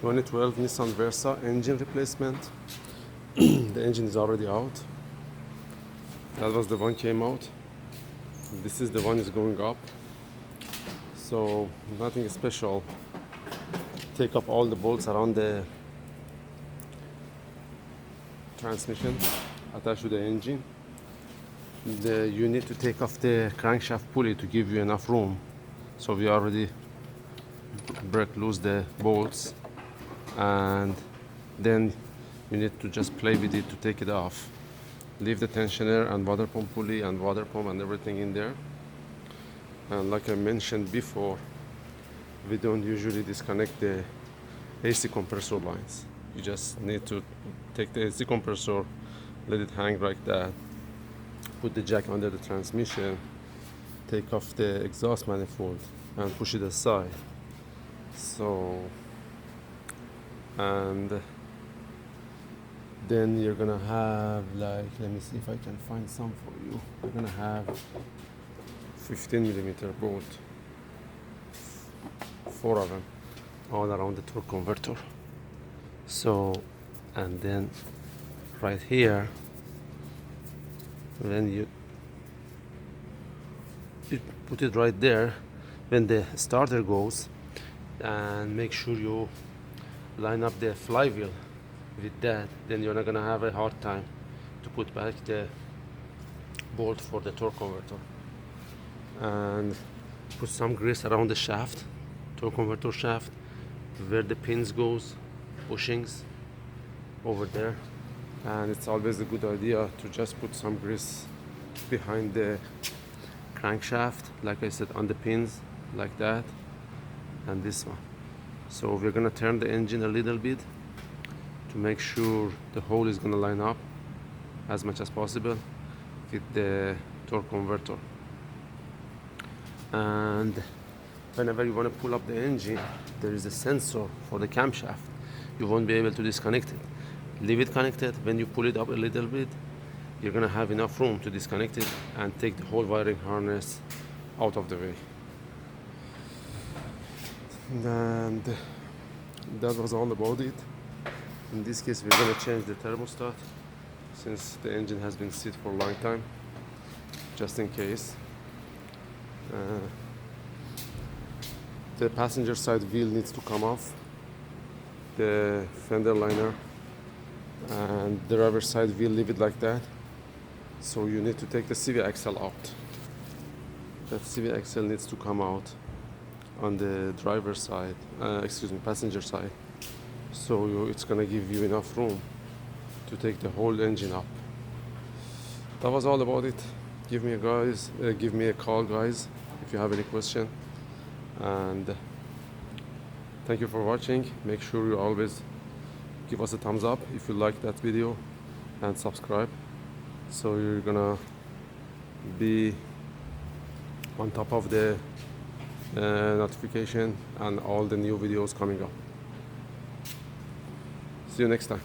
2012 Nissan Versa engine replacement. The engine is already out. That was the one came out. This is the one is going up. So nothing special. Take up all the bolts around the transmission attached to the engine. You need to take off the crankshaft pulley to give you enough room. So we already break loose the bolts, and then you need to just play with it to take it off. Leave the tensioner and water pump pulley and water pump and everything in there. And like I mentioned before, we don't usually disconnect the AC compressor lines. You just need to take the AC compressor, let it hang like that, put the jack under the transmission, take off the exhaust manifold and push it aside. So, and then you're gonna have, like, let me see if I can find some for you. You're gonna have 15mm bolt, 4 of them, all around the torque converter. So, and then right here, when you put it right there, when the starter goes, and make sure you line up the flywheel with that, then you're not gonna have a hard time to put back the bolt for the torque converter. And put some grease around the shaft, torque converter shaft, where the pins goes, bushings over there. And it's always a good idea to just put some grease behind the crankshaft, like I said, on the pins like that, and this one. So we're gonna turn the engine a little bit to make sure the hole is gonna line up as much as possible with the torque converter. And whenever you want to pull up the engine, there is a sensor for the camshaft. You won't be able to disconnect it. Leave it connected. When you pull it up a little bit, you're gonna have enough room to disconnect it and take the whole wiring harness out of the way. And that was all about it. In this case, we're gonna change the thermostat since the engine has been sit for a long time, just in case. The passenger side wheel needs to come off, the fender liner, and the driver side wheel, leave it like that. So you need to take the CV axle out. That CV axle needs to come out on the driver's side, passenger side. So it's gonna give you enough room to take the whole engine up. That was all about it. Give me a call, guys, if you have any question. And thank you for watching. Make sure you always give us a thumbs up if you like that video, and subscribe, so you're gonna be on top of the notification and all the new videos coming up. See you next time.